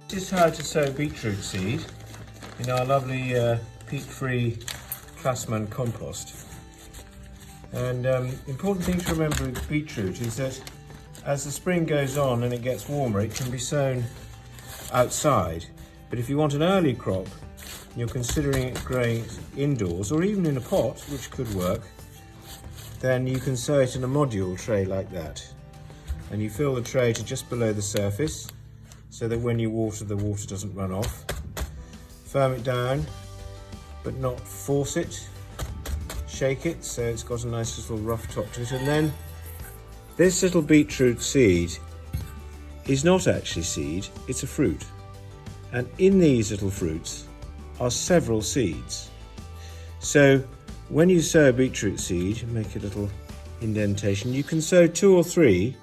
This is how to sow beetroot seed in our lovely peat-free Classman compost. And important thing to remember with beetroot is that as the spring goes on and it gets warmer, it can be sown outside. But if you want an early crop, you're considering it growing indoors or even in a pot, which could work, then you can sow it in a module tray like that. And you fill the tray to just below the surface so that when you water, the water doesn't run off. Firm it down, but not force it. Shake it so it's got a nice little rough top to it. And then this little beetroot seed is not actually seed, it's a fruit. And in these little fruits are several seeds. So when you sow a beetroot seed, make a little indentation, you can sow 2 or 3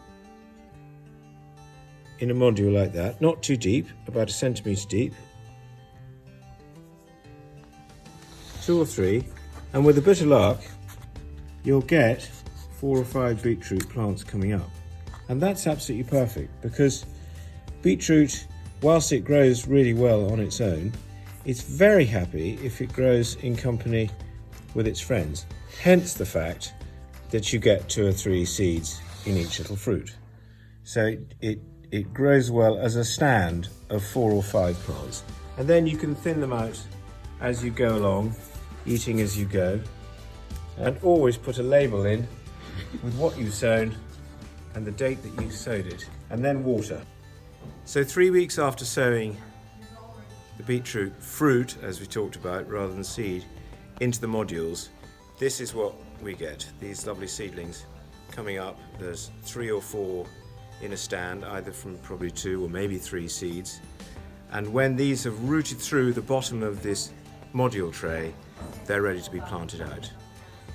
in a module like that, not too deep, about 1 centimetre deep. 2 or 3, and with a bit of luck, you'll get 4 or 5 beetroot plants coming up. And that's absolutely perfect, because beetroot, whilst it grows really well on its own, it's very happy if it grows in company with its friends. Hence the fact that you get 2 or 3 seeds in each little fruit. So it grows well as a stand of 4 or 5 plants. And then you can thin them out as you go along, eating as you go. And always put a label in with what you've sown and the date that you sowed it, and then water. So 3 weeks after sowing the beetroot fruit, as we talked about, rather than seed, into the modules, this is what we get, these lovely seedlings coming up. There's 3 or 4 in a stand, either from probably 2 or maybe 3 seeds. And when these have rooted through the bottom of this module tray, they're ready to be planted out.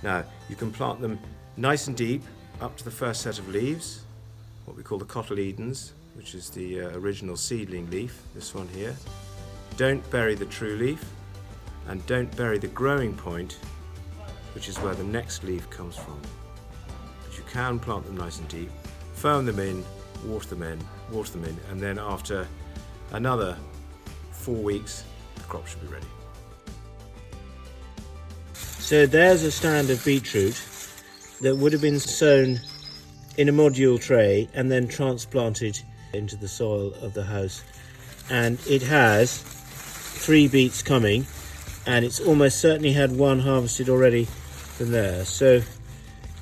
Now, you can plant them nice and deep up to the first set of leaves, what we call the cotyledons, which is the original seedling leaf, this one here. Don't bury the true leaf, and don't bury the growing point, which is where the next leaf comes from. But you can plant them nice and deep, firm them in, water them in, and then after another 4 weeks, the crop should be ready. So there's a stand of beetroot that would have been sown in a module tray and then transplanted into the soil of the house. And it has 3 beets coming, and it's almost certainly had 1 harvested already from there. So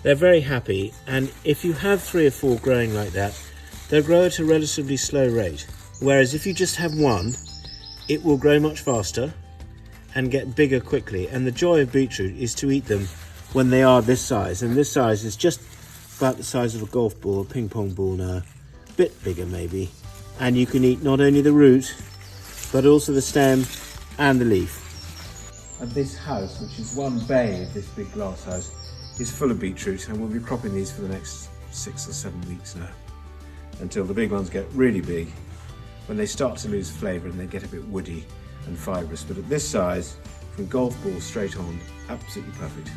they're very happy, and if you have 3 or 4 growing like that, they'll grow at a relatively slow rate. Whereas if you just have 1, it will grow much faster and get bigger quickly. And the joy of beetroot is to eat them when they are this size, and this size is just about the size of a golf ball, a ping pong ball now, a bit bigger maybe. And you can eat not only the root, but also the stem and the leaf. And this house, which is one bay of this big glass house, is full of beetroot, and we'll be cropping these for the next 6 or 7 weeks now, until the big ones get really big, when they start to lose flavour and they get a bit woody and fibrous. But at this size, from golf ball straight on, absolutely perfect.